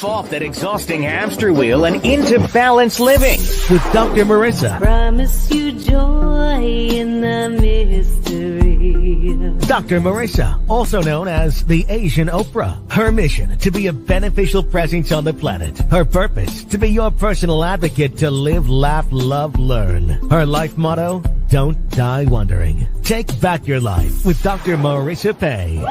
Get off that exhausting hamster wheel and into balanced living with Dr. Marissa. Promise you joy in the mystery. Dr. Marissa, also known as the Asian Oprah. Her mission, to be a beneficial presence on the planet. Her purpose, to be your personal advocate to live, laugh, love, learn. Her life motto, don't die wondering. Take back your life with Dr. Marissa Pay.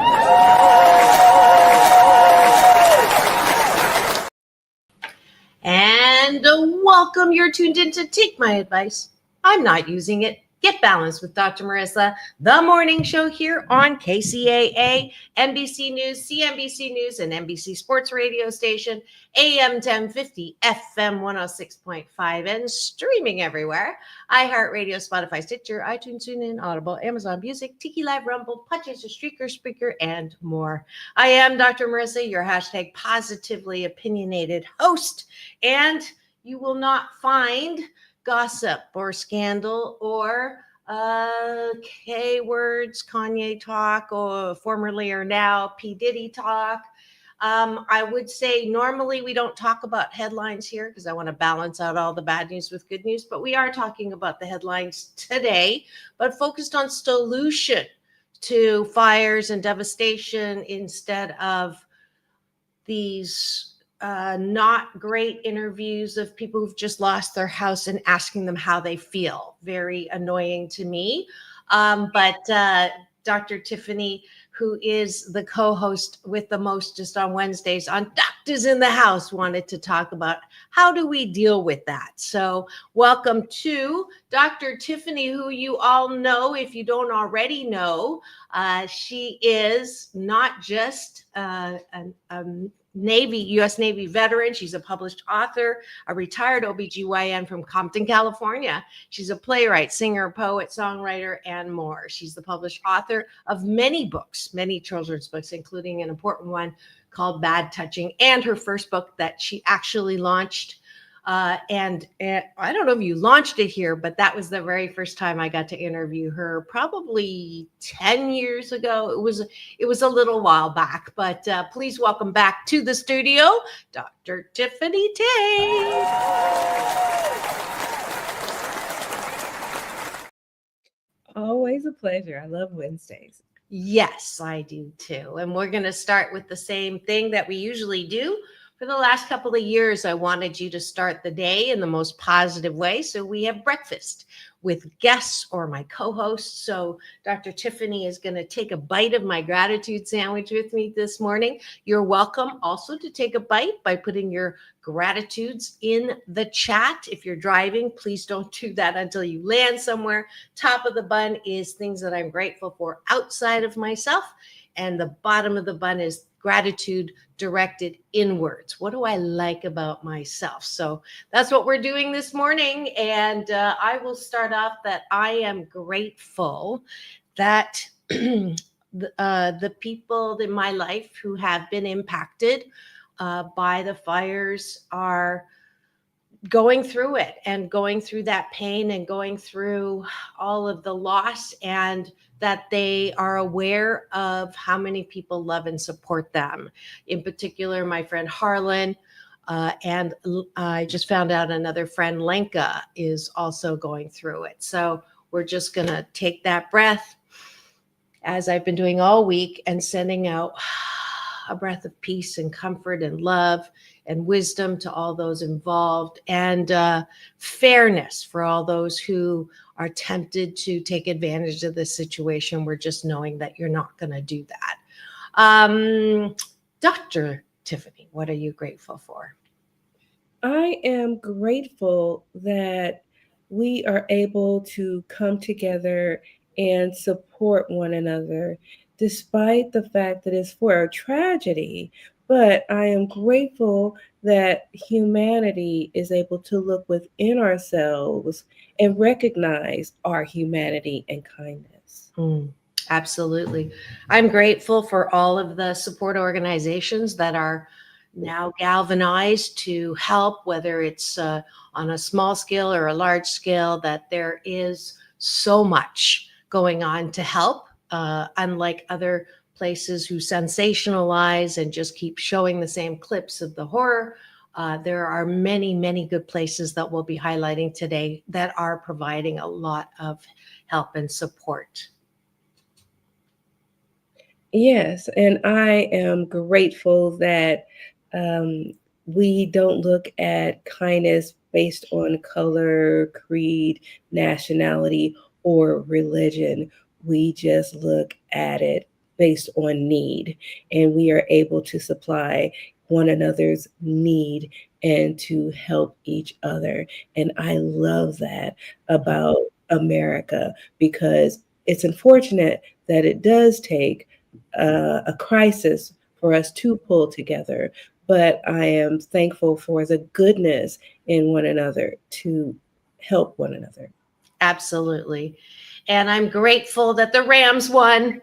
And welcome. You're tuned in to Take My Advice. I'm not using it. Get Balanced with Dr. Marissa, the morning show here on KCAA, NBC News, CNBC News, and NBC Sports Radio Station, AM 1050, FM 106.5, and streaming everywhere. iHeartRadio, Spotify, Stitcher, iTunes, TuneIn, Audible, Amazon Music, Tiki Live, Rumble, Podchaser, Streaker, Spreaker, and more. I am Dr. Marissa, your hashtag positively opinionated host, and you will not find gossip or scandal or K-words, Kanye talk, or formerly or now P. Diddy talk. I would say normally we don't talk about headlines here because I want to balance out all the bad news with good news, but we are talking about the headlines today, but focused on solution to fires and devastation instead of these not great interviews of people who've just lost their house and asking them how they feel. Very annoying to me. But Dr. Tiffanie, who is the co-host with the Mostest on Wednesdays on Doctors in the House, wanted to talk about how do we deal with that. So welcome to Dr. Tiffanie, who you all know, if you don't already know. She is not just a U.S. Navy veteran. She's a published author, a retired OBGyn from Compton, California. She's a playwright, singer, poet, songwriter, and more. She's the published author of many books, many children's books, including an important one called Bad Touching, and her first book that she actually launched. And I don't know if you launched it here, but that was the very first time I got to interview her, probably 10 years ago. It was a little while back, but please welcome back to the studio, Dr. Tiffanie Tate. Always a pleasure. I love Wednesdays. Yes, I do too. And we're going to start with the same thing that we usually do. For the last couple of years, I wanted you to start the day in the most positive way. So we have breakfast with guests or my co-hosts. So Dr. Tiffanie is going to take a bite of my gratitude sandwich with me this morning. You're welcome also to take a bite by putting your gratitudes in the chat. If you're driving, please don't do that until you land somewhere. Top of the bun is things that I'm grateful for outside of myself. And the bottom of the bun is gratitude directed inwards. What do I like about myself? So that's what we're doing this morning. And I will start off that I am grateful that the people in my life who have been impacted by the fires are going through it and going through that pain and going through all of the loss, and that they are aware of how many people love and support them. In particular, my friend Harlan, and I just found out another friend, Lenka, is also going through it. So we're just going to take that breath, as I've been doing all week, and sending out a breath of peace and comfort and love and wisdom to all those involved, and fairness for all those who are tempted to take advantage of this situation. We're just knowing that you're not going to do that. Dr. Tiffanie, what are you grateful for? I am grateful that we are able to come together and support one another, despite the fact that it's for a tragedy. But I am grateful that humanity is able to look within ourselves and recognize our humanity and kindness. Absolutely. I'm grateful for all of the support organizations that are now galvanized to help, whether it's on a small scale or a large scale, that there is so much going on to help, unlike other places who sensationalize and just keep showing the same clips of the horror. There are many, many good places that we'll be highlighting today that are providing a lot of help and support. Yes, and I am grateful that we don't look at kindness based on color, creed, nationality, or religion. We just look at it based on need, and we are able to supply one another's need and to help each other. And I love that about America, because it's unfortunate that it does take a crisis for us to pull together. But I am thankful for the goodness in one another to help one another. Absolutely. And I'm grateful that the Rams won.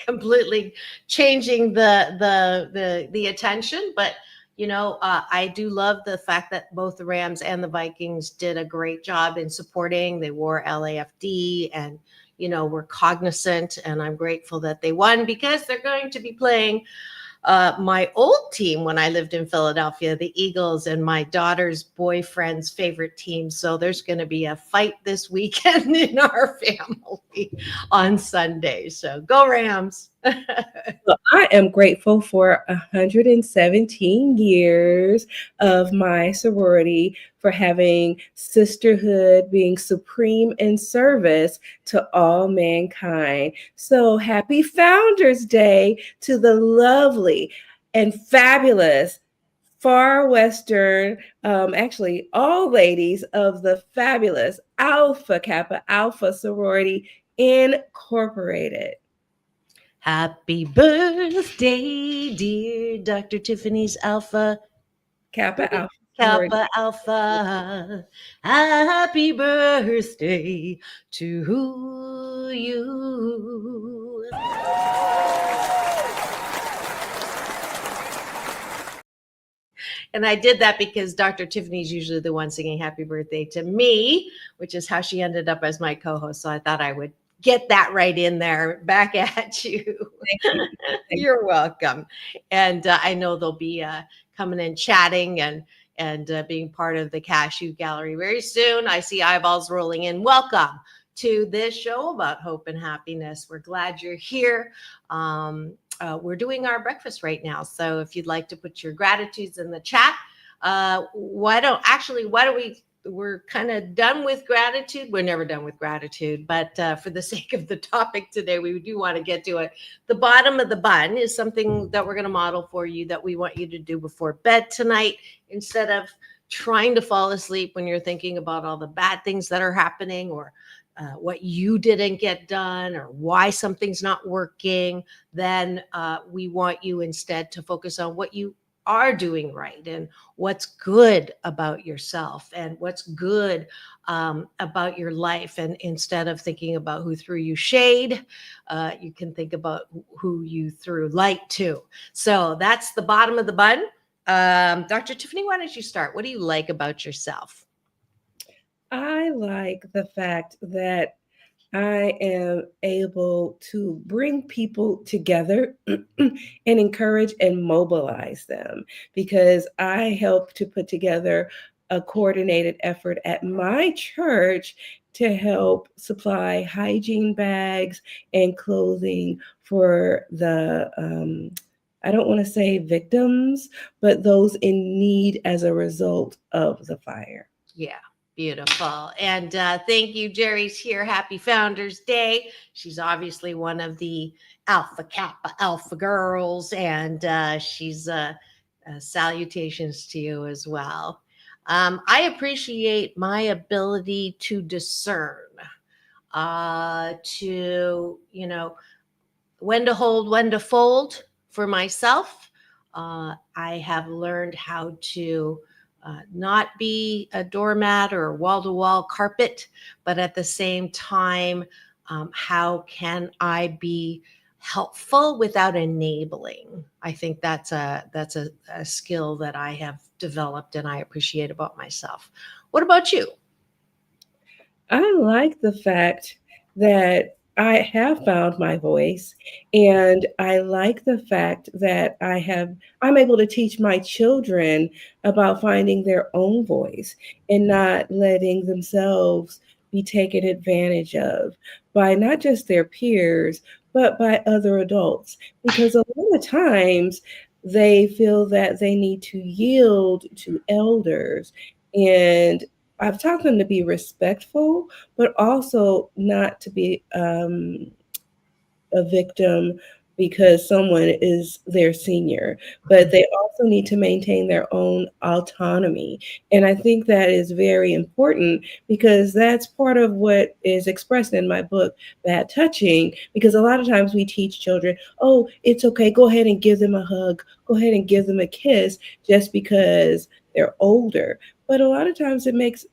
Completely changing the attention, but I do love the fact that both the Rams and the Vikings did a great job in supporting. They wore LAFD, and we're cognizant, and I'm grateful that they won, because they're going to be playing my old team when I lived in Philadelphia, the Eagles, and my daughter's boyfriend's favorite team. So there's going to be a fight this weekend in our family on Sunday. So go Rams. Well, I am grateful for 117 years of my sorority, for having sisterhood being supreme in service to all mankind. So happy Founders Day to the lovely and fabulous far Western, actually all ladies of the fabulous Alpha Kappa Alpha Sorority Incorporated. Happy birthday, dear Dr. Tiffany's Alpha Kappa Alpha. Kappa Alpha. Happy birthday to you. And I did that because Dr. Tiffany's usually the one singing happy birthday to me, which is how she ended up as my co-host. So I thought I would get that right in there. Back at you. Thank you. You're welcome. And I know they'll be coming and chatting and being part of the Cashew Gallery very soon. I see eyeballs rolling in. Welcome to this show about hope and happiness. We're glad you're here. We're doing our breakfast right now. So if you'd like to put your gratitudes in the chat, we're kind of done with gratitude. We're never done with gratitude, but for the sake of the topic today, we do want to get to it. The bottom of the bun is something that we're going to model for you, that we want you to do before bed tonight, instead of trying to fall asleep when you're thinking about all the bad things that are happening, or what you didn't get done, or why something's not working. Then we want you instead to focus on what you are doing right, and what's good about yourself, and what's good about your life. And instead of thinking about who threw you shade, you can think about who you threw light to. So that's the bottom of the bun. Dr. Tiffany, why don't you start? What do you like about yourself? I like the fact that I am able to bring people together and encourage and mobilize them, because I help to put together a coordinated effort at my church to help supply hygiene bags and clothing for the, I don't want to say victims, but those in need as a result of the fire. Yeah. Beautiful. And thank you. Jerry's here. Happy Founders Day. She's obviously one of the Alpha Kappa Alpha girls, and she's salutations to you as well. I appreciate my ability to discern, to, when to hold, when to fold for myself. I have learned how to not be a doormat or a wall-to-wall carpet, but at the same time, how can I be helpful without enabling? I think that's a skill that I have developed and I appreciate about myself. What about you? I like the fact that I have found my voice, and I like the fact that I'm able to teach my children about finding their own voice and not letting themselves be taken advantage of by not just their peers, but by other adults. Because a lot of times they feel that they need to yield to elders. And I've taught them to be respectful, but also not to be a victim because someone is their senior, but they also need to maintain their own autonomy. And I think that is very important because that's part of what is expressed in my book, Bad Touching, because a lot of times we teach children, oh, it's okay, go ahead and give them a hug, go ahead and give them a kiss just because they're older. But a lot of times it makes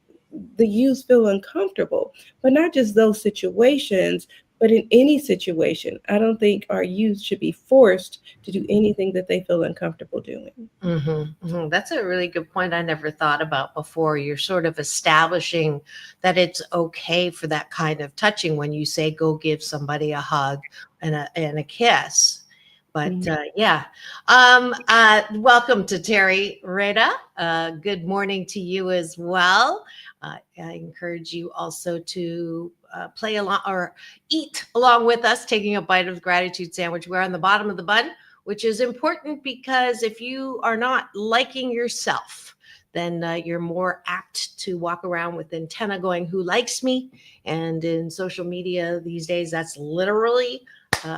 the youth feel uncomfortable, but not just those situations, but in any situation. I don't think our youth should be forced to do anything that they feel uncomfortable doing. That's a really good point I never thought about before. You're sort of establishing that it's okay for that kind of touching when you say go give somebody a hug and a kiss. But yeah, welcome to Terry Reda. Good morning to you as well. I encourage you also to play along or eat along with us, taking a bite of the gratitude sandwich. We're on the bottom of the bun, which is important because if you are not liking yourself, then you're more apt to walk around with antenna going, who likes me? And in social media these days, that's literally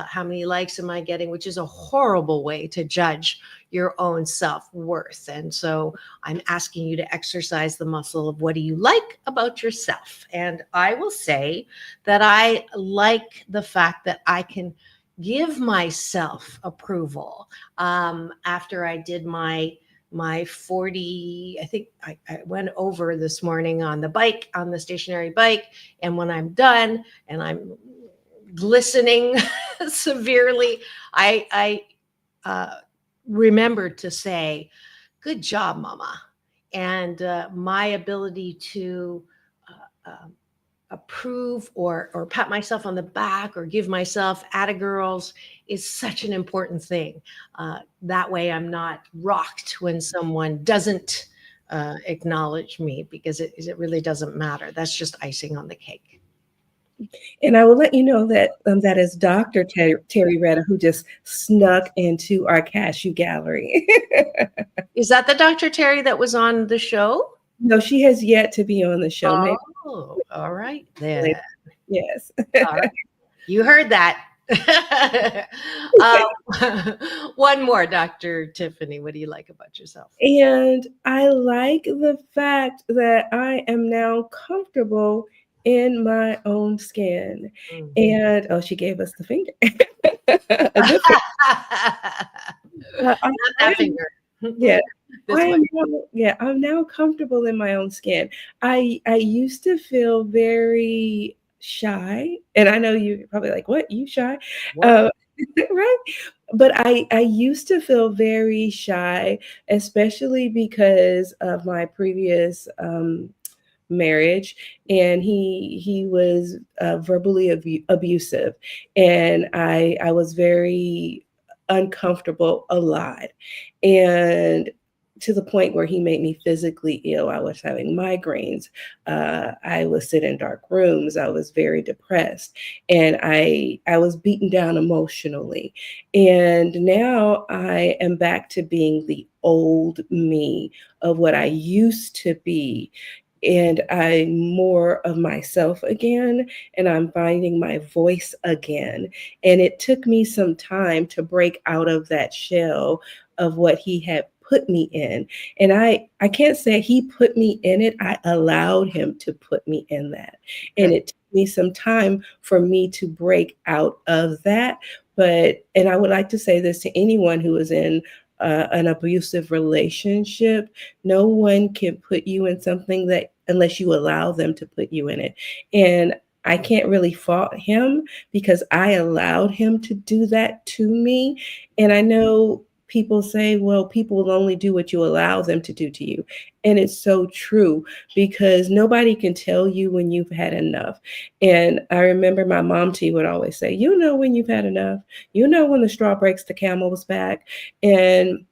how many likes am I getting, which is a horrible way to judge your own self-worth. And so I'm asking you to exercise the muscle of what do you like about yourself? And I will say that I like the fact that I can give myself approval. After I did my 40, I think I went over this morning on the bike, on the stationary bike. And when I'm done and I'm listening severely, I remembered to say, good job, mama. And my ability to approve or pat myself on the back or give myself atta-girls is such an important thing. That way I'm not rocked when someone doesn't acknowledge me, because it really doesn't matter. That's just icing on the cake. And I will let you know that that is Dr. Terry Reda, who just snuck into our cashew gallery. Is that the Dr. Terry that was on the show? No, she has yet to be on the show. Oh, all right then. Yes. All right. You heard that. One more, Dr. Tiffanie. What do you like about yourself? And I like the fact that I am now comfortable in my own skin. And oh, she gave us the finger. A good finger. Not that finger. Yeah. I'm now comfortable in my own skin. I used to feel very shy, and I know you're probably like, what, you shy? Right? But I used to feel very shy, especially because of my previous marriage, and he was verbally abusive, and I was very uncomfortable a lot, and to the point where he made me physically ill. I was having migraines. I was sitting in dark rooms. I was very depressed, and I was beaten down emotionally. And now I am back to being the old me of what I used to be. And I'm more of myself again, and I'm finding my voice again. And it took me some time to break out of that shell of what he had put me in. And I can't say he put me in it. I allowed him to put me in that. And it took me some time for me to break out of that. And I would like to say this to anyone who is in an abusive relationship: no one can put you in something that unless you allow them to put you in it. And I can't really fault him because I allowed him to do that to me. And I know people say, well, people will only do what you allow them to do to you. And it's so true, because nobody can tell you when you've had enough. And I remember my mom T would always say, you know when you've had enough, you know when the straw breaks the camel's back. And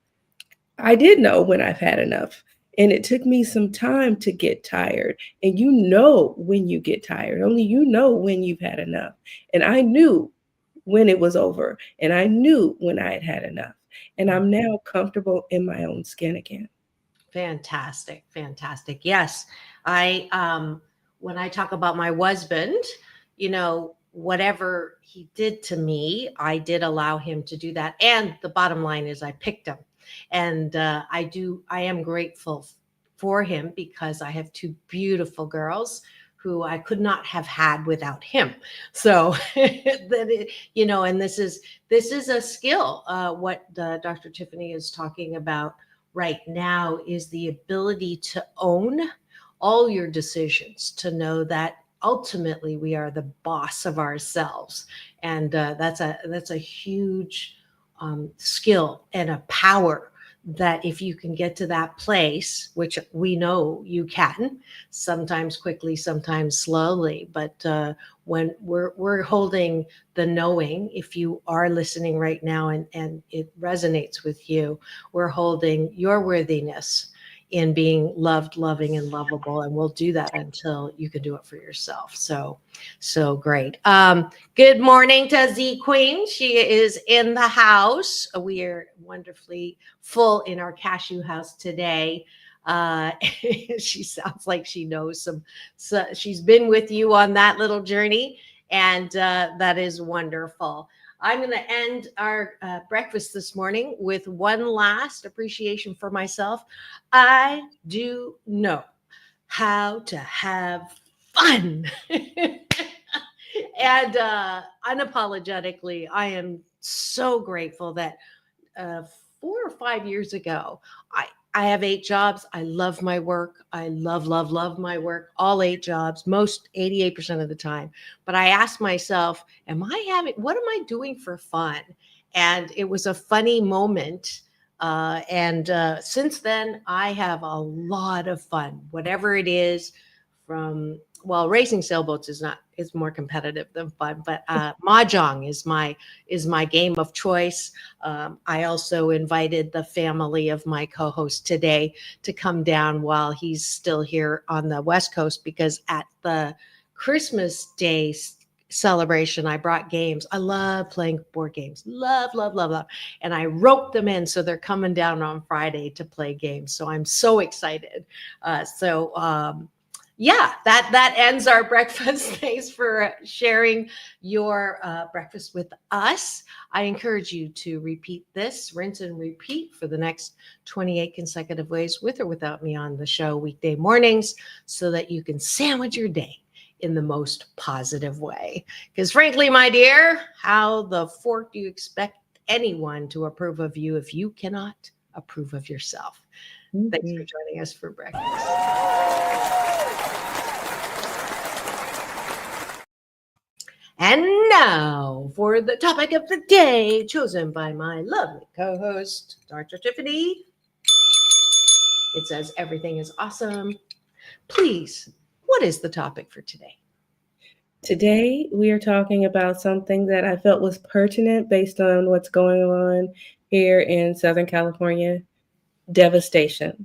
I did know when I've had enough. And it took me some time to get tired. And you know when you get tired, only you know when you've had enough. And I knew when it was over, and I knew when I had had enough. And I'm now comfortable in my own skin again. Fantastic. Fantastic. Yes. When I talk about my husband, whatever he did to me, I did allow him to do that. And the bottom line is I picked him. And I am grateful for him, because I have two beautiful girls who I could not have had without him. So and this is a skill. What Dr. Tiffanie is talking about right now is the ability to own all your decisions, to know that ultimately we are the boss of ourselves. And that's a huge skill and a power, that if you can get to that place, which we know you can, sometimes quickly, sometimes slowly, but when we're holding the knowing, if you are listening right now and it resonates with you, we're holding your worthiness in being loved, loving, and lovable. And we'll do that until you can do it for yourself. So great. Good morning to Z Queen. She is in the house. We are wonderfully full in our cashew house today. She sounds like she knows so she's been with you on that little journey. And that is wonderful. I'm going to end our breakfast this morning with one last appreciation for myself. I do know how to have fun. And unapologetically, I am so grateful that 4 or 5 years ago, I have 8 jobs. I love my work. I love my work, all 8 jobs, most 88% of the time. But I asked myself, what am I doing for fun? And it was a funny moment. And since then, I have a lot of fun, whatever it is. Racing sailboats is more competitive than fun, but mahjong is my game of choice. I also invited the family of my co-host today to come down while he's still here on the West Coast, because at the Christmas Day celebration, I brought games. I love playing board games. Love. And I roped them in, so they're coming down on Friday to play games. So I'm so excited. That ends our breakfast. Thanks for sharing your breakfast with us. I encourage you to repeat this, rinse and repeat for the next 28 consecutive ways, with or without me on the show weekday mornings, so that you can sandwich your day in the most positive way. Because frankly, my dear, how the fork do you expect anyone to approve of you if you cannot approve of yourself? Mm-hmm. Thanks for joining us for breakfast. And now for the topic of the day, chosen by my lovely co-host, Dr. Tiffanie. It says, everything is awesome. Please, what is the topic for today? Today, we are talking about something that I felt was pertinent based on what's going on here in Southern California: devastation.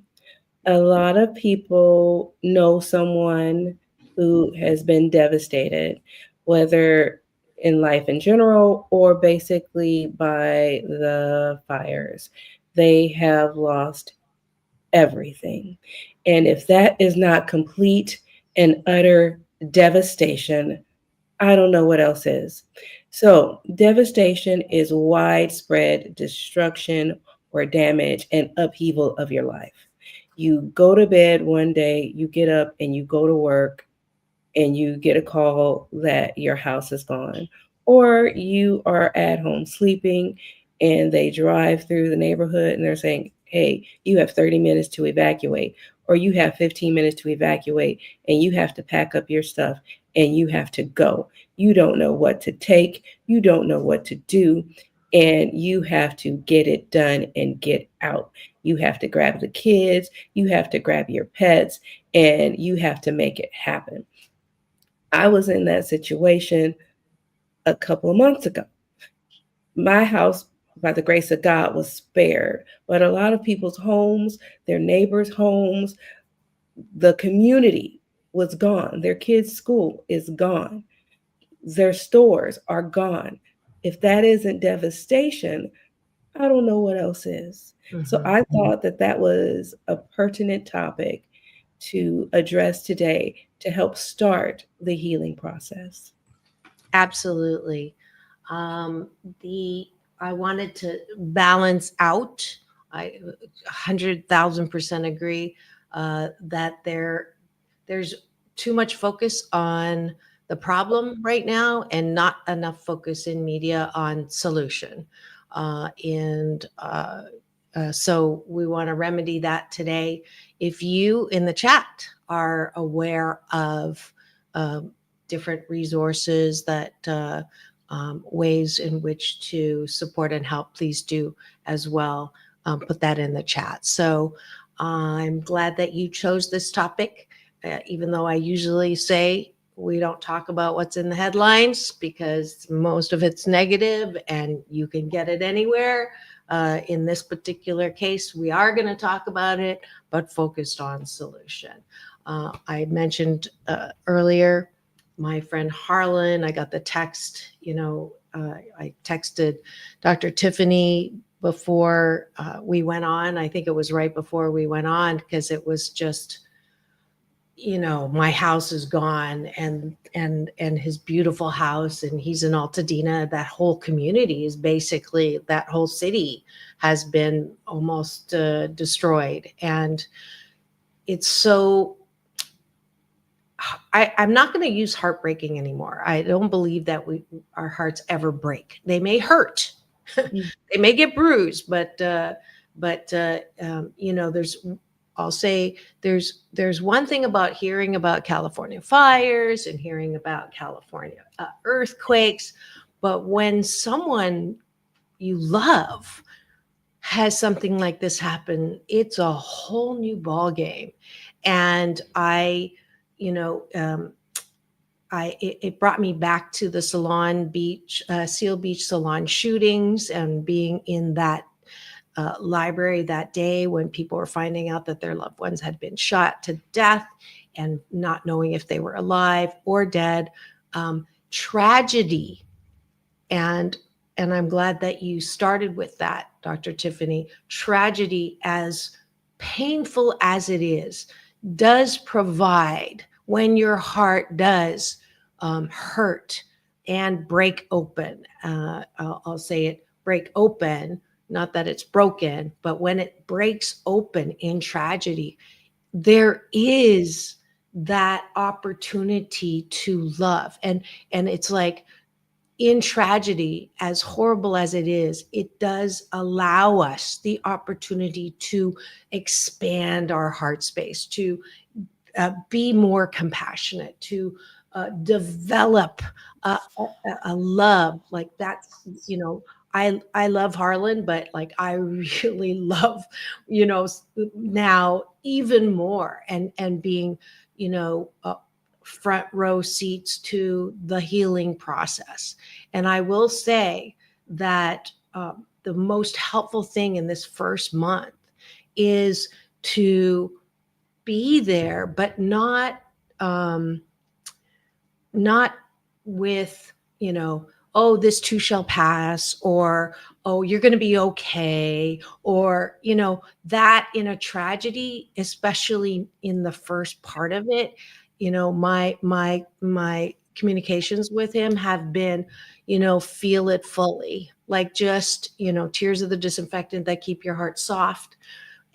A lot of people know someone who has been devastated, whether in life in general or basically by the fires. They have lost everything. And if that is not complete and utter devastation, I don't know what else is. So devastation is widespread destruction or damage and upheaval of your life. You go to bed one day, you get up and you go to work, and you get a call that your house is gone. Or you are at home sleeping and they drive through the neighborhood and they're saying, hey, you have 30 minutes to evacuate, or you have 15 minutes to evacuate, and you have to pack up your stuff and you have to go. You don't know what to take. You don't know what to do. and you have to get it done and get out. You have to grab the kids, you have to grab your pets, and you have to make it happen. I was in that situation a couple of months ago. My house, by the grace of God, was spared, but a lot of people's homes, their neighbors' homes, the community was gone. Their kids' school is gone. Their stores are gone. If that isn't devastation, I don't know what else is. So Mhm. I thought that that was a pertinent topic to address today to help start the healing process. Absolutely. Um, the I wanted to balance out. I 100,000% agree that there's too much focus on the problem right now and not enough focus in media on solution. And so we want to remedy that today. If you in the chat are aware of um, different resources that ways in which to support and help, please do as well. Put that in the chat. So I'm glad that you chose this topic, even though I usually say we don't talk about what's in the headlines because most of it's negative and you can get it anywhere. In this particular case, we are going to talk about it, but focused on solution. I mentioned earlier my friend Harlan. I got the text, I texted Dr. Tiffanie before we went on. I think it was right before we went on because it was just, my house is gone and his beautiful house, and he's in Altadena. That whole community is basically, that whole city has been almost destroyed. And it's so, I'm not going to use heartbreaking anymore. I don't believe that our hearts ever break. They may hurt, they may get bruised, but I'll say there's one thing about hearing about California fires and hearing about California earthquakes, but when someone you love has something like this happen, it's a whole new ball game. And it brought me back to the Seal Beach salon shootings and being in that library that day when people were finding out that their loved ones had been shot to death and not knowing if they were alive or dead. Tragedy. And I'm glad that you started with that, Dr. Tiffanie. Tragedy, as painful as it is, does provide, when your heart does hurt and break open. I'll say it, break open, not that it's broken, but when it breaks open in tragedy, there is that opportunity to love. And it's like, in tragedy, as horrible as it is, it does allow us the opportunity to expand our heart space, to be more compassionate, to develop a love like that's, I love Harlan, but like I really love, now even more, and being, front row seats to the healing process. And I will say that the most helpful thing in this first month is to be there, but not with, oh, this too shall pass, or, oh, you're going to be okay, or, that in a tragedy, especially in the first part of it, my communications with him have been, feel it fully, like just, tears of the disinfectant that keep your heart soft,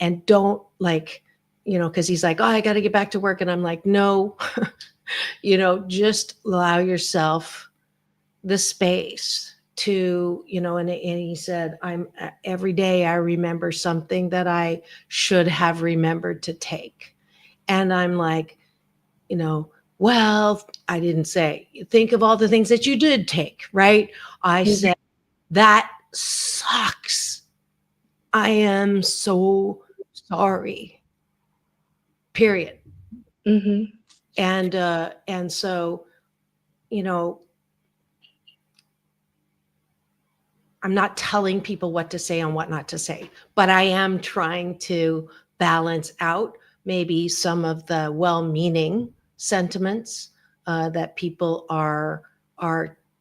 and don't like, because he's like, oh, I got to get back to work. And I'm like, no, just allow yourself the space to, and he said, every day I remember something that I should have remembered to take. And I'm like, well, I didn't say, think of all the things that you did take, right? I said that sucks. I am so sorry. Period. Mm-hmm. And so, you know, I'm not telling people what to say and what not to say, but I am trying to balance out maybe some of the well-meaning sentiments that people are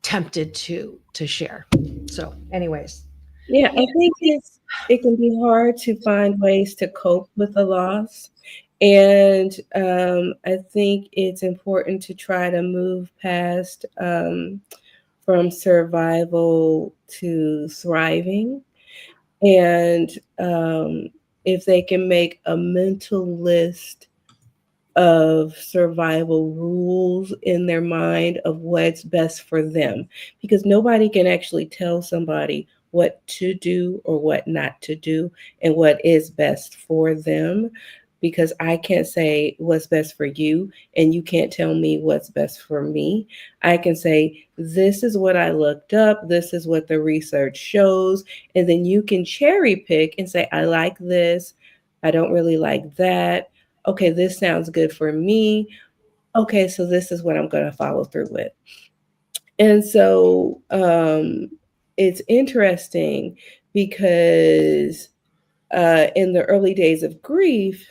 tempted to share. So, anyways, Yeah, I think it can be hard to find ways to cope with the loss. And I think it's important to try to move past from survival to thriving. And if they can make a mental list of survival rules in their mind of what's best for them, because nobody can actually tell somebody what to do or what not to do and what is best for them, because I can't say what's best for you and you can't tell me what's best for me. I can say this is what I looked up, this is what the research shows, and then you can cherry pick and say I like this, I don't really like that. Okay, this sounds good for me. Okay, so this is what I'm going to follow through with. And so it's interesting because in the early days of grief,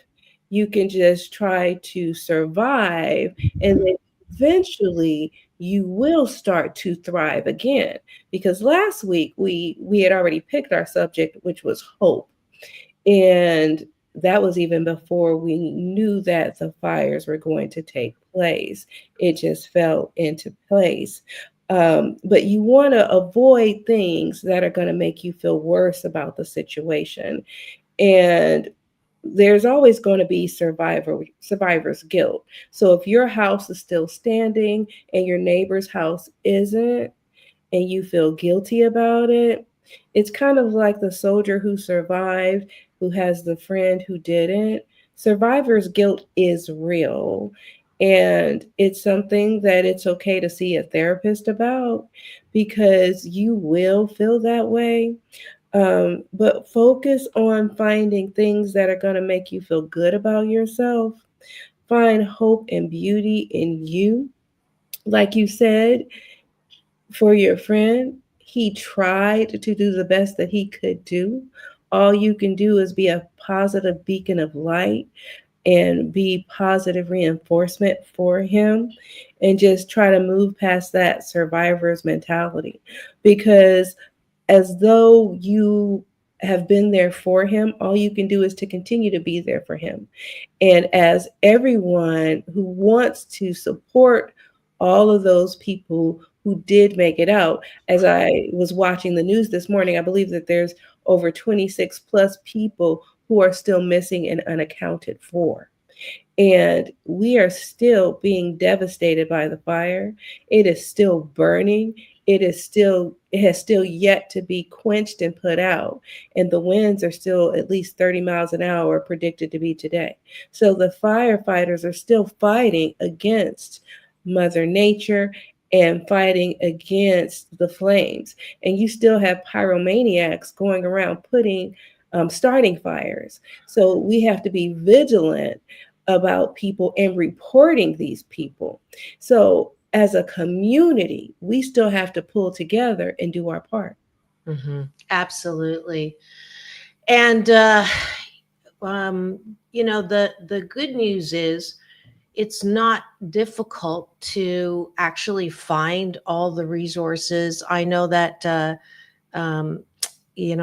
you can just try to survive, and then eventually you will start to thrive again. Because last week we had already picked our subject, which was hope. And that was even before we knew that the fires were going to take place. It just fell into place. But you want to avoid things that are going to make you feel worse about the situation. And there's always going to be survivor's guilt. So if your house is still standing and your neighbor's house isn't, and you feel guilty about it, it's kind of like the soldier who survived, who has the friend who didn't. Survivor's guilt is real. And it's something that it's okay to see a therapist about, because you will feel that way. But focus on finding things that are going to make you feel good about yourself. Find hope and beauty in you. Like you said, for your friend, he tried to do the best that he could do. All you can do is be a positive beacon of light and be positive reinforcement for him, and just try to move past that survivor's mentality, because as though you have been there for him, all you can do is to continue to be there for him. And as everyone who wants to support all of those people who did make it out, as I was watching the news this morning, I believe that there's over 26 plus people who are still missing and unaccounted for. And we are still being devastated by the fire. It is still burning. It has still yet to be quenched and put out. And the winds are still at least 30 miles an hour predicted to be today. So the firefighters are still fighting against Mother Nature and fighting against the flames. And you still have pyromaniacs going around starting fires. So we have to be vigilant about people and reporting these people. So as a community, we still have to pull together and do our part. Absolutely. And the good news is it's not difficult to actually find all the resources. I know that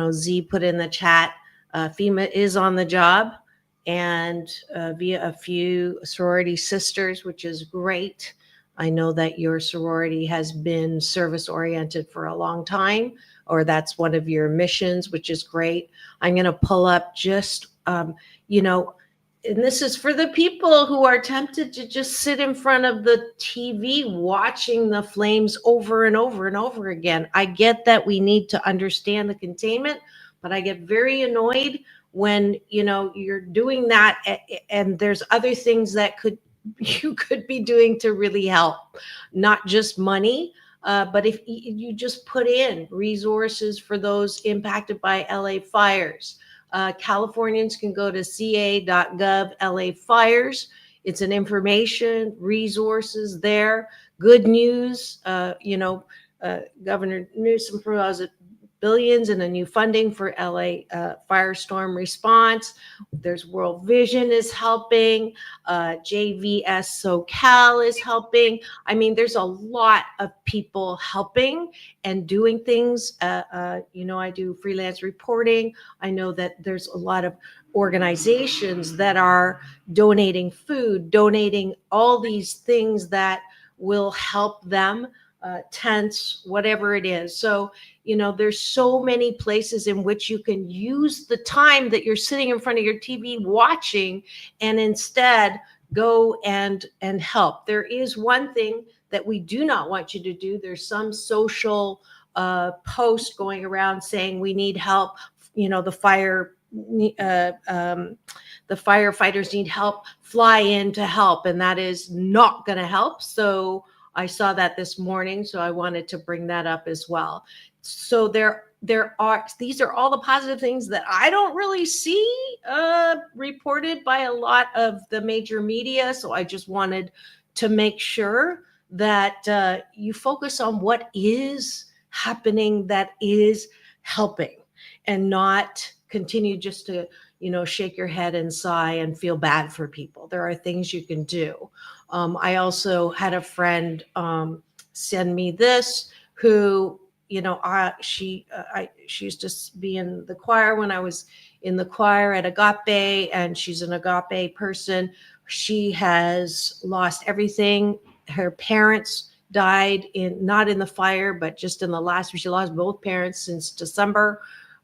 Z put in the chat, FEMA is on the job, and via a few sorority sisters, which is great. I know that your sorority has been service oriented for a long time, or that's one of your missions, which is great. I'm going to pull up just, and this is for the people who are tempted to just sit in front of the TV watching the flames over and over and over again. I get that we need to understand the containment, but I get very annoyed when you're doing that and there's other things that you could be doing to really help, not just money, But if you just put in resources for those impacted by LA fires, Californians can go to ca.gov LA fires. It's an information resources there. Good news, Governor Newsom proposed billions in a new funding for LA firestorm response. There's World Vision is helping. JVS SoCal is helping. I mean, there's a lot of people helping and doing things. I do freelance reporting. I know that there's a lot of organizations that are donating food, donating all these things that will help them, tents, whatever it is. So, there's so many places in which you can use the time that you're sitting in front of your TV watching and instead go and help. There is one thing that we do not want you to do. There's some social post going around saying we need help. The firefighters need help. Fly in to help, and that is not going to help. So I saw that this morning, so I wanted to bring that up as well. So these are all the positive things that I don't really see reported by a lot of the major media. So I just wanted to make sure that you focus on what is happening that is helping, and not continue just to shake your head and sigh and feel bad for people. There are things you can do. I also had a friend send me this, who she used to be in the choir when I was in the choir at Agape, and she's an Agape person. She has lost everything. Her parents died not in the fire, but just in the last. She lost both parents since December.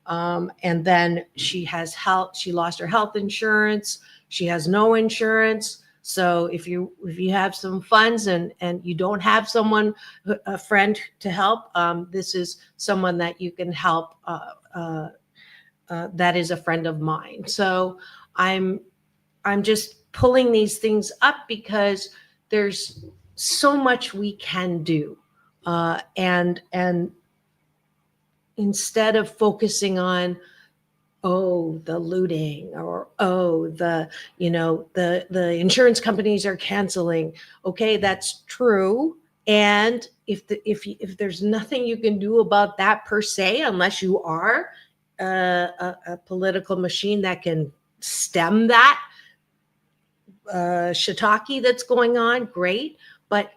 And then she lost her health insurance. She has no insurance. So if you have some funds and you don't have a friend to help, this is someone that you can help. That is a friend of mine. So I'm just pulling these things up because there's so much we can do, and instead of focusing on, the looting, or the insurance companies are canceling. Okay, that's true. And if there's nothing you can do about that per se, unless you are a political machine that can stem that shiitake that's going on, great. But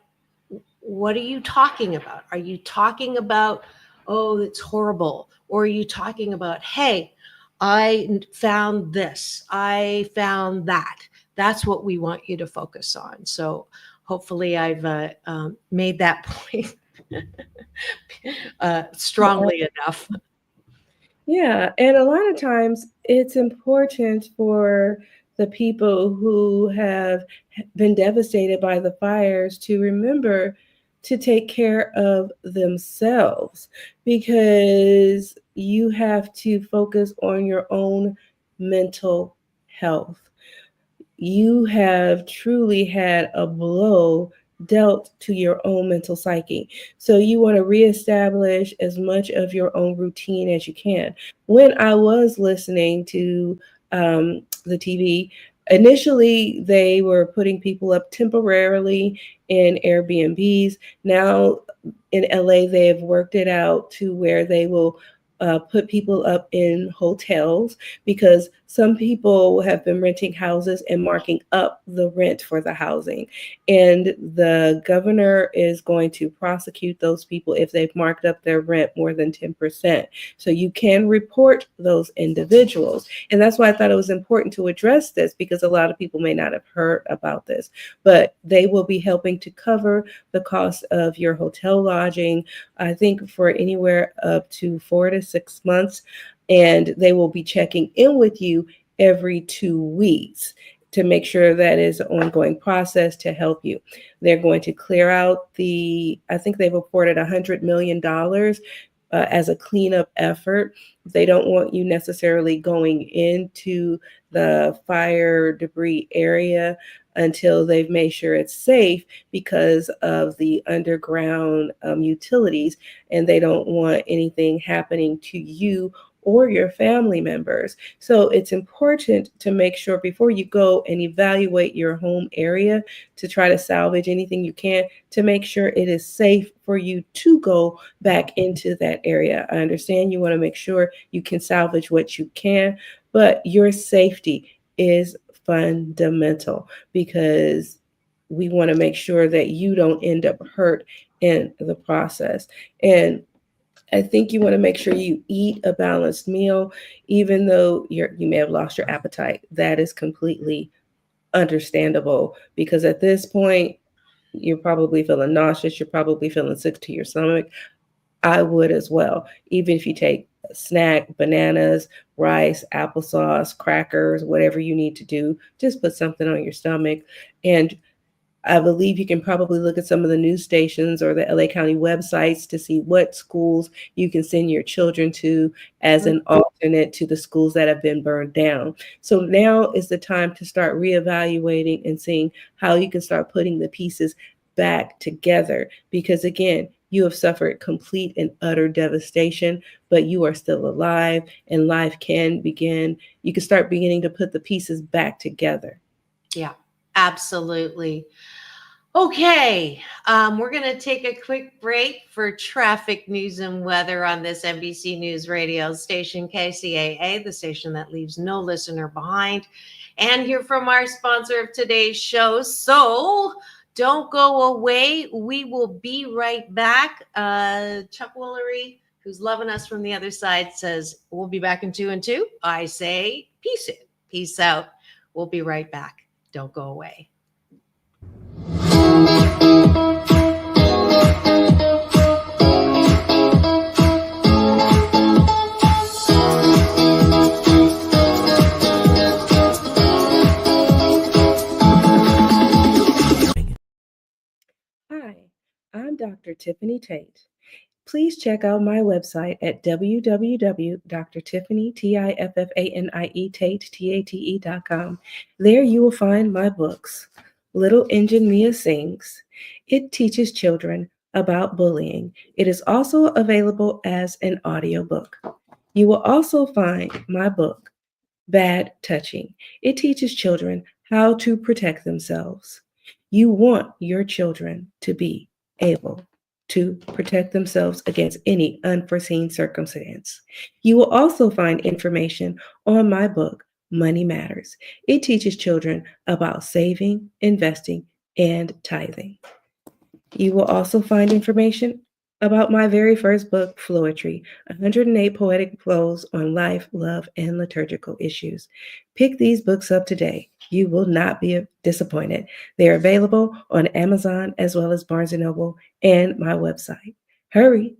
what are you talking about? Are you talking about, it's horrible? Or are you talking about, hey, I found this, I found that? That's what we want you to focus on. So hopefully I've made that point strongly enough. Yeah, and a lot of times it's important for the people who have been devastated by the fires to remember to take care of themselves, because you have to focus on your own mental health. You have truly had a blow dealt to your own mental psyche. So you want to reestablish as much of your own routine as you can. When I was listening to the TV, initially they were putting people up temporarily in Airbnbs. Now in LA, they have worked it out to where they will put people up in hotels, because some people have been renting houses and marking up the rent for the housing. And the governor is going to prosecute those people if they've marked up their rent more than 10%. So you can report those individuals. And that's why I thought it was important to address this, because a lot of people may not have heard about this, but they will be helping to cover the cost of your hotel lodging, I think for anywhere up to 4 to 6 months. And they will be checking in with you every 2 weeks to make sure that is an ongoing process to help you. They're going to clear out I think they've reported $100 million as a cleanup effort. They don't want you necessarily going into the fire debris area until they've made sure it's safe because of the underground utilities, and they don't want anything happening to you or your family members. So it's important to make sure before you go and evaluate your home area to try to salvage anything you can, to make sure it is safe for you to go back into that area. I understand you want to make sure you can salvage what you can, but your safety is fundamental, because we want to make sure that you don't end up hurt in the process. And I think you want to make sure you eat a balanced meal, even though you may have lost your appetite. That is completely understandable, because at this point, you're probably feeling nauseous. You're probably feeling sick to your stomach. I would as well. Even if you take a snack, bananas, rice, applesauce, crackers, whatever you need to do, just put something on your stomach. And I believe you can probably look at some of the news stations or the LA County websites to see what schools you can send your children to as an alternate to the schools that have been burned down. So now is the time to start reevaluating and seeing how you can start putting the pieces back together. Because again, you have suffered complete and utter devastation, but you are still alive and life can begin. You can start beginning to put the pieces back together. Yeah, absolutely. Okay, we're going to take a quick break for traffic news and weather on this NBC News radio station, KCAA, the station that leaves no listener behind, and hear from our sponsor of today's show. So don't go away. We will be right back. Chuck Woolery, who's loving us from the other side, says we'll be back in 2 and 2. I say peace in, peace out. We'll be right back. Don't go away. Hi, I'm Dr. Tiffanie Tate. Please check out my website at www.drtiffanie.com. There you will find my books. Little Engine Mia Sings. It teaches children about bullying. It is also available as an audiobook. You will also find my book, Bad Touching. It teaches children how to protect themselves. You want your children to be able to protect themselves against any unforeseen circumstance. You will also find information on my book, Money Matters. It teaches children about saving, investing, and tithing. You will also find information about my very first book, Floetry, 108 Poetic Flows on Life, Love, and Liturgical Issues. Pick these books up today. You will not be disappointed. They are available on Amazon as well as Barnes & Noble and my website. Hurry.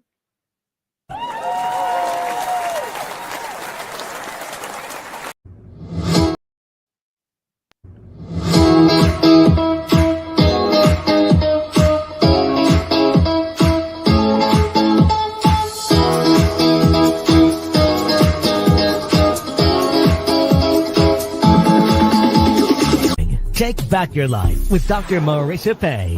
Take back your life with Dr. Marissa Pay.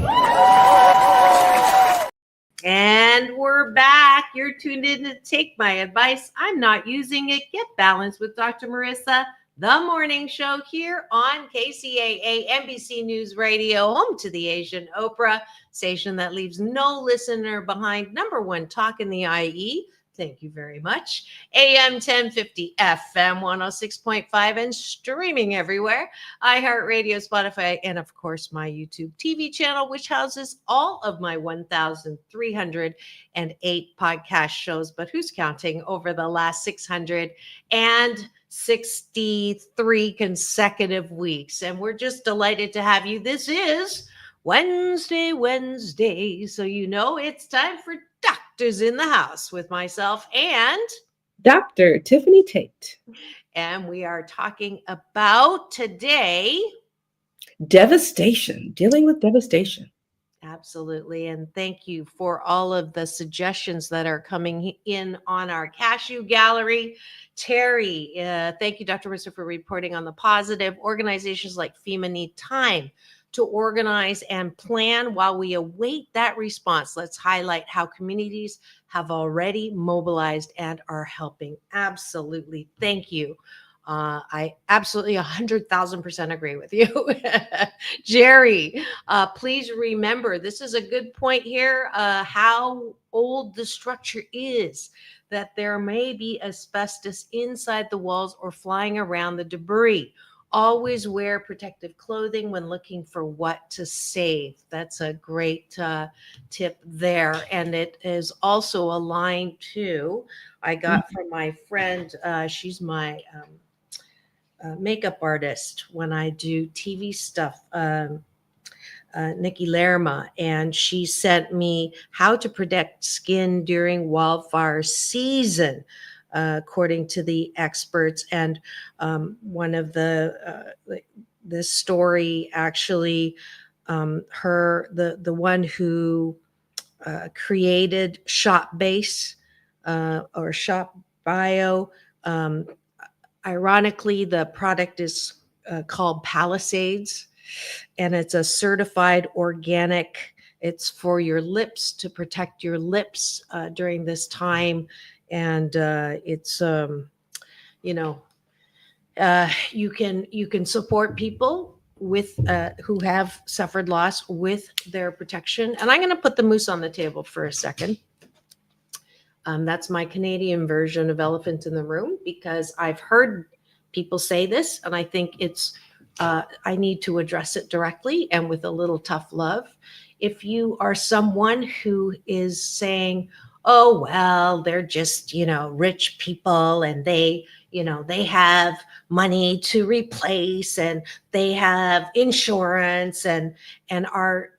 And we're back. You're tuned in to Take My Advice. I'm not using it. Get balanced with Dr. Marissa, the morning show here on KCAA, NBC News Radio, home to the Asian Oprah, station that leaves no listener behind. Number one talk in the IE. Thank you very much. AM 1050, FM 106.5, and streaming everywhere. iHeartRadio, Spotify, and of course my YouTube TV channel, which houses all of my 1,308 podcast shows. But who's counting over the last 663 consecutive weeks? And we're just delighted to have you. This is Wednesday. So you know it's time for Doctors in the House with myself and Dr. Tiffanie Tate. And we are talking about today devastation, dealing with devastation. Absolutely. And thank you for all of the suggestions that are coming in on our cashew gallery. Terry, thank you, Dr. Marissa, for reporting on the positive. Organizations like FEMA need time to organize and plan while we await that response. Let's highlight how communities have already mobilized and are helping. Absolutely. Thank you. I absolutely 100,000% agree with you. Jerry, please remember, this is a good point here, how old the structure is, that there may be asbestos inside the walls or flying around the debris. Always wear protective clothing when looking for what to save. That's a great tip there. And it is also aligned to, I got from my friend, she's my makeup artist when I do TV stuff, Nikki Lerma, and she sent me how to protect skin during wildfire season, according to the experts. And one of this story actually, the one who created Shop Base or Shop Bio. Ironically, the product is called Palisades, and it's a certified organic. It's for your lips, to protect your lips during this time. And it's, you can support people with who have suffered loss with their protection. And I'm going to put the moose on the table for a second. That's my Canadian version of elephant in the room, because I've heard people say this, and I think it's, I need to address it directly and with a little tough love. If you are someone who is saying, oh, well, they're just, rich people, and they have money to replace, and they have insurance, and are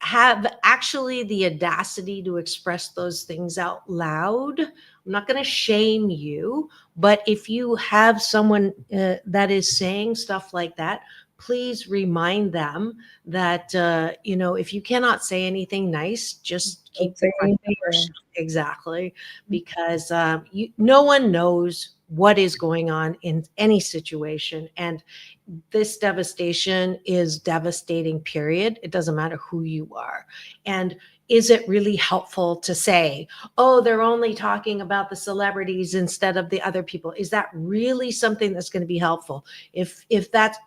have actually the audacity to express those things out loud. I'm not going to shame you, but if you have someone that is saying stuff like that, please remind them that, if you cannot say anything nice, just keep it quiet. Exactly. Because no one knows what is going on in any situation. And this devastation is devastating, period. It doesn't matter who you are. And is it really helpful to say, oh, they're only talking about the celebrities instead of the other people? Is that really something that's going to be helpful? If that's,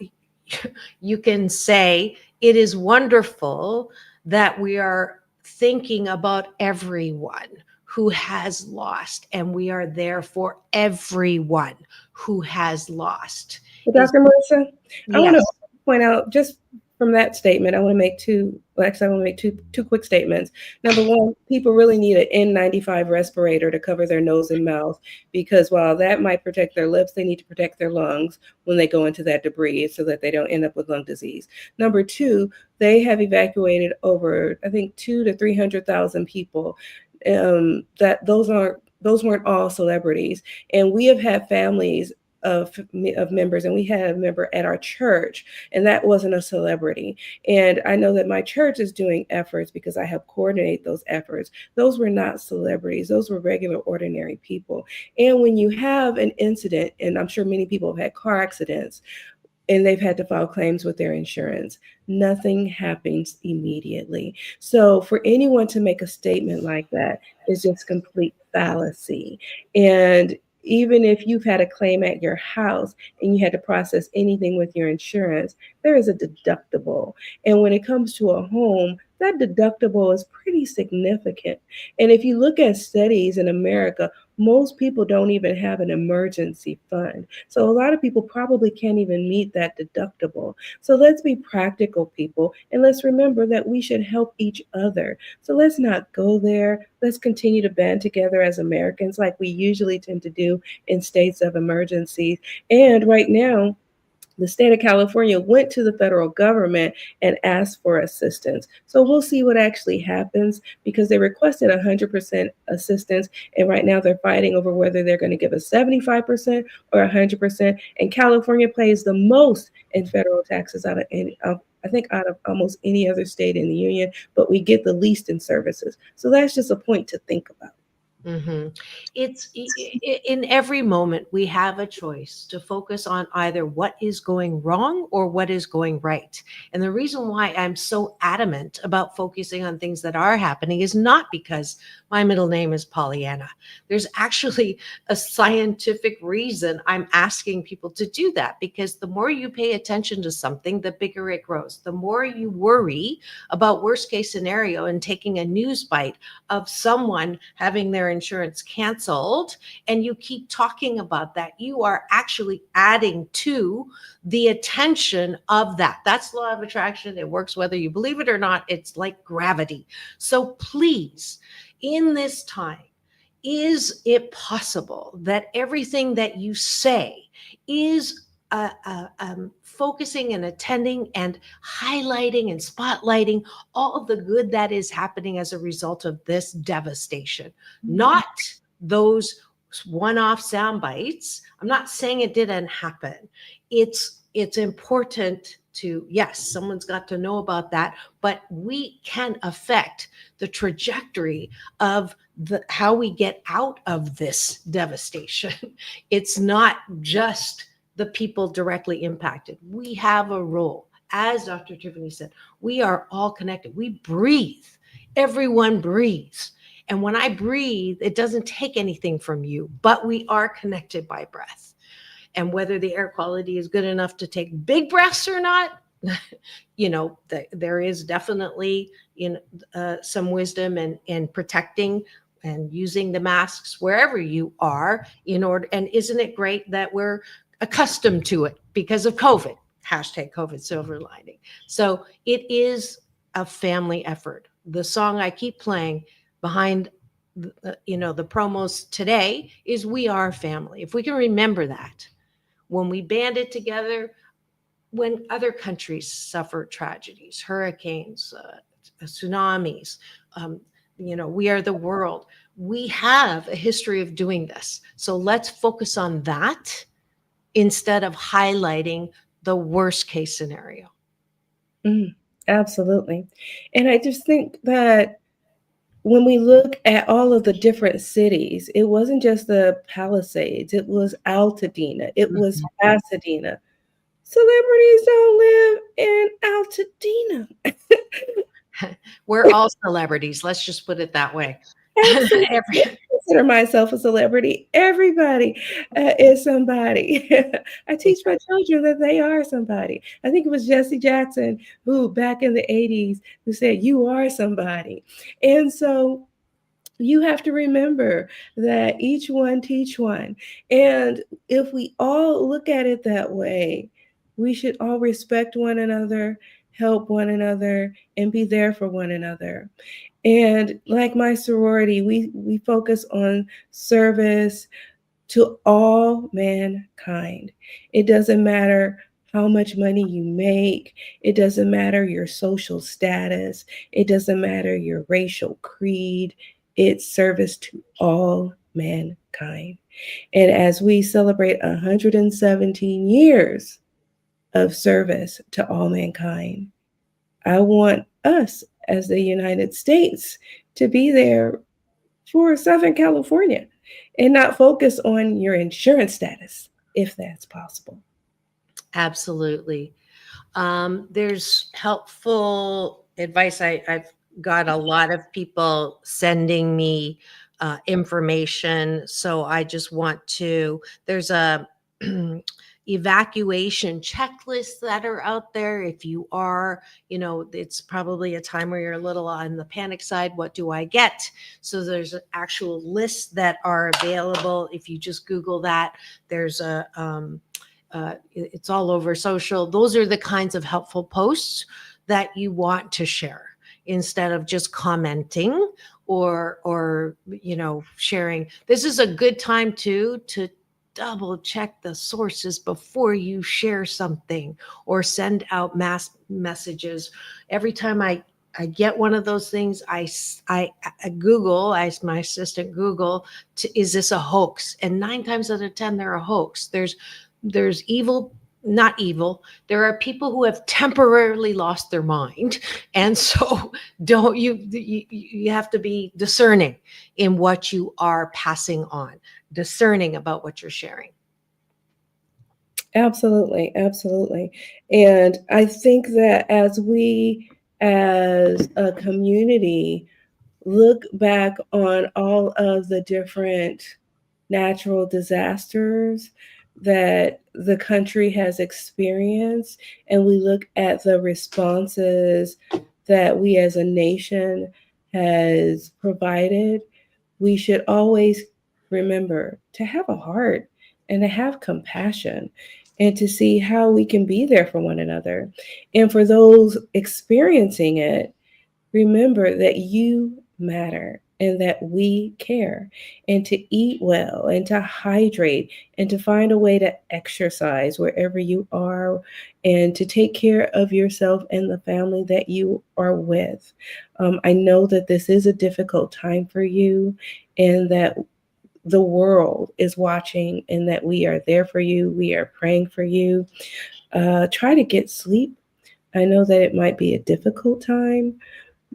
you can say, it is wonderful that we are thinking about everyone who has lost, and we are there for everyone who has lost. But Dr. Marissa, I want to point out, just from that statement, I want to make two quick statements. Number one, people really need an N95 respirator to cover their nose and mouth, because while that might protect their lips, they need to protect their lungs when they go into that debris so that they don't end up with lung disease. Number two, they have evacuated over, I think, 200,000 to 300,000 people. That those weren't all celebrities. And we have had families of members, and we had a member at our church, and that wasn't a celebrity. And I know that my church is doing efforts because I help coordinate those efforts. Those were not celebrities. Those were regular, ordinary people. And when you have an incident, and I'm sure many people have had car accidents, and they've had to file claims with their insurance, nothing happens immediately. So for anyone to make a statement like that is just complete fallacy. And even if you've had a claim at your house and you had to process anything with your insurance, there is a deductible. And when it comes to a home, that deductible is pretty significant. And if you look at studies in America, most people don't even have an emergency fund. So a lot of people probably can't even meet that deductible. So let's be practical, people, and let's remember that we should help each other. So let's not go there. Let's continue to band together as Americans like we usually tend to do in states of emergencies. And right now, the state of California went to the federal government and asked for assistance. So we'll see what actually happens, because they requested 100% assistance. And right now they're fighting over whether they're going to give us 75% or 100%. And California pays the most in federal taxes out I think, out of almost any other state in the union, but we get the least in services. So that's just a point to think about. Mm-hmm. In every moment, we have a choice to focus on either what is going wrong or what is going right. And the reason why I'm so adamant about focusing on things that are happening is not because my middle name is Pollyanna. There's actually a scientific reason I'm asking people to do that, because the more you pay attention to something, the bigger it grows. The more you worry about worst case scenario and taking a news bite of someone having their insurance canceled, and you keep talking about that, you are actually adding to the attention of that. That's the law of attraction. It works whether you believe it or not. It's like gravity. So please, in this time, is it possible that everything that you say is focusing and attending and highlighting and spotlighting all of the good that is happening as a result of this devastation, not those one-off sound bites? I'm not saying it didn't happen. It's important to, yes, someone's got to know about that, but we can affect the trajectory of how we get out of this devastation. It's not just the people directly impacted. We have a role. As Dr. Tiffanie said, we are all connected. We breathe. Everyone breathes. And when I breathe, it doesn't take anything from you, but we are connected by breath. And whether the air quality is good enough to take big breaths or not, there is definitely some wisdom in protecting and using the masks wherever you are in order. And isn't it great that we're accustomed to it because of COVID? #COVID silver lining. So it is a family effort. The song I keep playing behind the promos today is "We Are Family." If we can remember that, when we banded together, when other countries suffer tragedies, hurricanes, tsunamis, we are the world. We have a history of doing this. So let's focus on that instead of highlighting the worst case scenario. Absolutely. And I just think that when we look at all of the different cities, it wasn't just the Palisades, it was Altadena, it was Pasadena. Celebrities don't live in Altadena. We're all celebrities. Let's just put it that way. I consider myself a celebrity. Everybody is somebody. I teach my children that they are somebody. I think it was Jesse Jackson who, back in the 80s, who said, "You are somebody." And so you have to remember that each one teach one. And if we all look at it that way, we should all respect one another, help one another, and be there for one another. And like my sorority, we focus on service to all mankind. It doesn't matter how much money you make. It doesn't matter your social status. It doesn't matter your racial creed. It's service to all mankind. And as we celebrate 117 years of service to all mankind, I want us as the United States to be there for Southern California and not focus on your insurance status, if that's possible. Absolutely. There's helpful advice. I've got a lot of people sending me information. So I just want to, there's a evacuation checklists that are out there. If you are, it's probably a time where you're a little on the panic side. What do I get? So there's actual lists that are available. If you just Google that, there's it's all over social. Those are the kinds of helpful posts that you want to share instead of just commenting or sharing. This is a good time to double check the sources before you share something or send out mass messages. Every time I get one of those things, I Google, I ask my assistant Google, is this a hoax? And 9 times out of 10, they're a hoax. There's evil not evil. There are people who have temporarily lost their mind, and so don't you have to be discerning in what you are passing on, discerning about what you're sharing. Absolutely, absolutely. And I think that as we, as a community, look back on all of the different natural disasters that the country has experienced, and we look at the responses that we as a nation has provided, we should always remember to have a heart and to have compassion and to see how we can be there for one another. And for those experiencing it, remember that you matter and that we care, and to eat well and to hydrate and to find a way to exercise wherever you are and to take care of yourself and the family that you are with. I know that this is a difficult time for you and that the world is watching and that we are there for you. We are praying for you. Try to get sleep. I know that it might be a difficult time,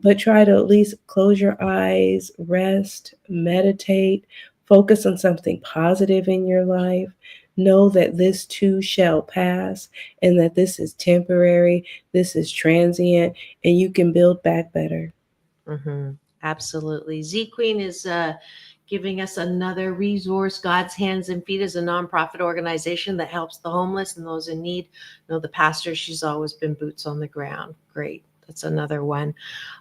but try to at least close your eyes, rest, meditate, focus on something positive in your life. Know that this too shall pass and that this is temporary, this is transient, and you can build back better. Mm-hmm. Absolutely. Z Queen is giving us another resource. God's Hands and Feet is a nonprofit organization that helps the homeless and those in need. Know the pastor, she's always been boots on the ground. Great. That's another one.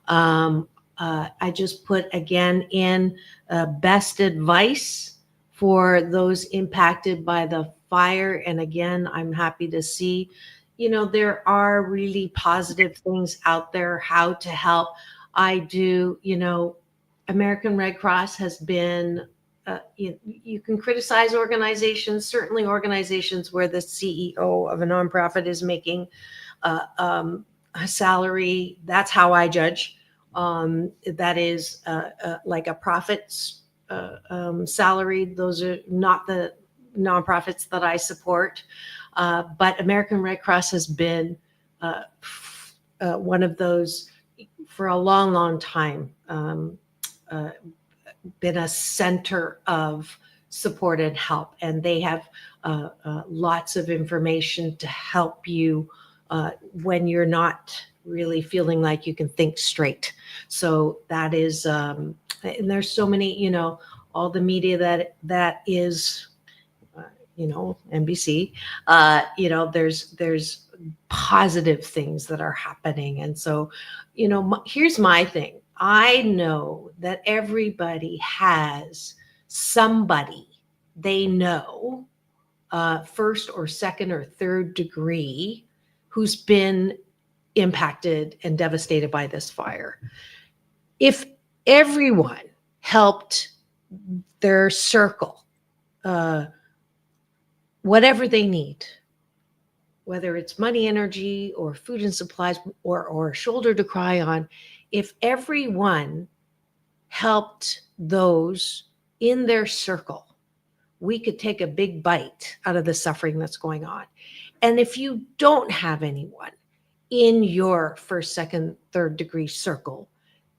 I just put again in best advice for those impacted by the fire. And again, I'm happy to see, there are really positive things out there, how to help. I do, American Red Cross has been, you can criticize organizations, certainly organizations where the CEO of a nonprofit is making a salary. That's how I judge. That is like a profits salary. Those are not the nonprofits that I support. But American Red Cross has been one of those for a long, long time, been a center of support and help. And they have lots of information to help you when you're not really feeling like you can think straight. So that is, and there's so many, all the media that is, NBC, there's positive things that are happening. And so, here's my thing. I know that everybody has somebody they know, first or second or third degree, who's been impacted and devastated by this fire. If everyone helped their circle, whatever they need, whether it's money, energy, or food and supplies, or a shoulder to cry on, if everyone helped those in their circle, we could take a big bite out of the suffering that's going on. And if you don't have anyone in your first, second, third degree circle,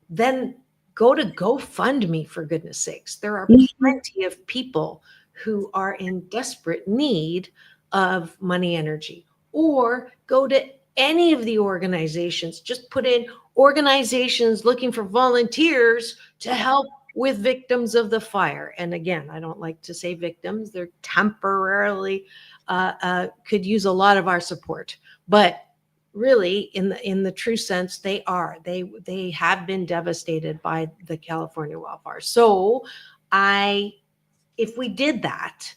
then go to GoFundMe, for goodness sakes. There are plenty of people who are in desperate need of money, energy, or go to any of the organizations. Just put in organizations looking for volunteers to help with victims of the fire. And again, I don't like to say victims. They're temporarily could use a lot of our support, but really in the true sense, they have been devastated by the California wildfires. So if we did that,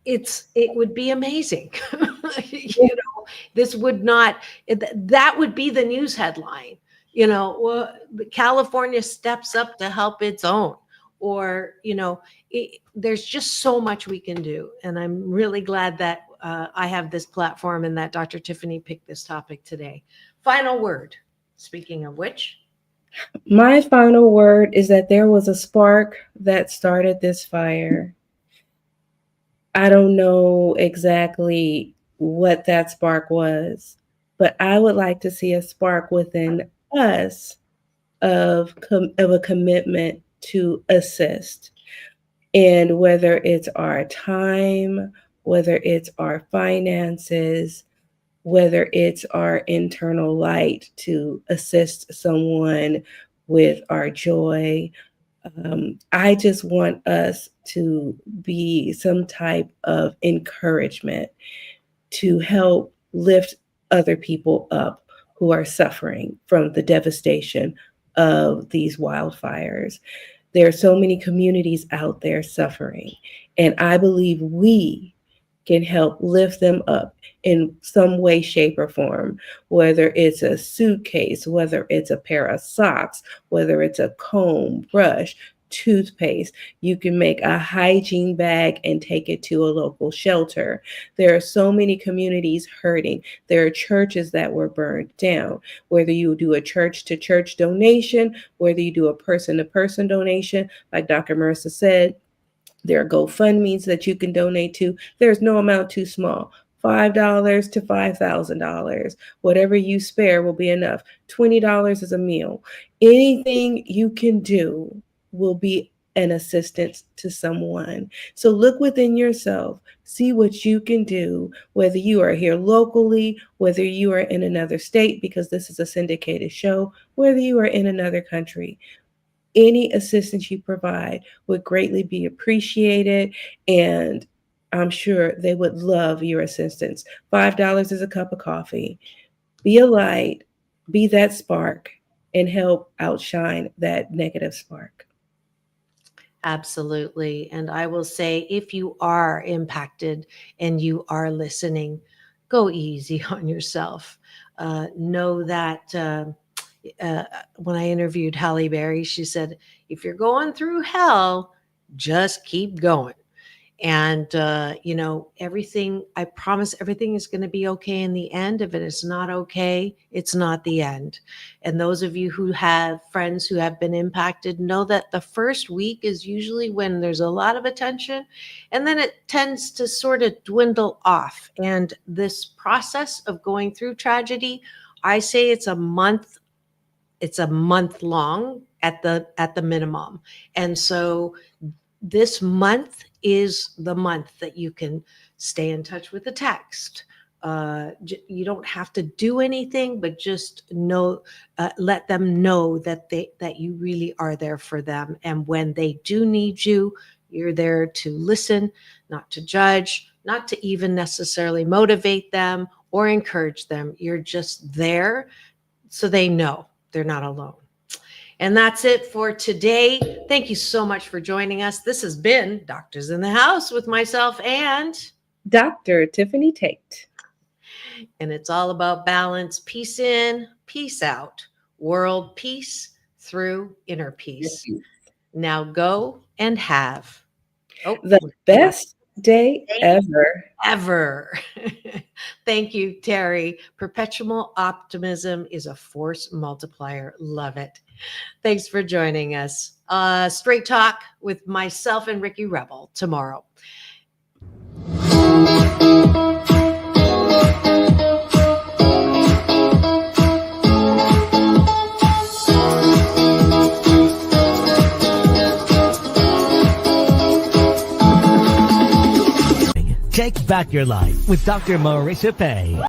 it would be amazing. This would not, that would be the news headline. California steps up to help its own, or there's just so much we can do. And I'm really glad that I have this platform and that Dr. Tiffanie picked this topic today. Final word, speaking of which. My final word is that there was a spark that started this fire. I don't know exactly what that spark was, but I would like to see a spark within us of a commitment to assist. And whether it's our time, whether it's our finances, whether it's our internal light to assist someone with our joy. I just want us to be some type of encouragement to help lift other people up who are suffering from the devastation of these wildfires. There are so many communities out there suffering, and I believe we can help lift them up in some way, shape, or form, whether it's a suitcase, whether it's a pair of socks, whether it's a comb, brush, toothpaste. You can make a hygiene bag and take it to a local shelter. There are so many communities hurting. There are churches that were burned down. Whether you do a church to church donation, whether you do a person to person donation, like Dr. Marissa said, there are GoFundMes that you can donate to. There's no amount too small. $5 to $5,000. Whatever you spare will be enough. $20 is a meal. Anything you can do will be an assistance to someone. So look within yourself, see what you can do, whether you are here locally, whether you are in another state, because this is a syndicated show, whether you are in another country. Any assistance you provide would greatly be appreciated, and I'm sure they would love your assistance. $5 is a cup of coffee. Be a light, be that spark, and help outshine that negative spark. Absolutely. And I will say, if you are impacted and you are listening, go easy on yourself. Know that when I interviewed Halle Berry, she said, if you're going through hell, just keep going. And, everything, I promise everything is going to be okay in the end. If it is not okay, it's not the end. And those of you who have friends who have been impacted know that the first week is usually when there's a lot of attention, and then it tends to sort of dwindle off. And this process of going through tragedy, I say it's a month long at the minimum. And so this month is the month that you can stay in touch with a text. You don't have to do anything, but just know, let them know that you really are there for them. And when they do need you, you're there to listen, not to judge, not to even necessarily motivate them or encourage them. You're just there so they know they're not alone. And that's it for today. Thank you so much for joining us. This has been Doctors in the House with myself and Dr. Tiffanie Tate. And it's all about balance, peace in, peace out, world peace through inner peace. Now go and have the best day ever. Thank you, Terry. Perpetual optimism is a force multiplier. Love it. Thanks for joining us. Straight Talk with myself and Ricky Rebel tomorrow. Take back your life with Dr. Marissa Pay.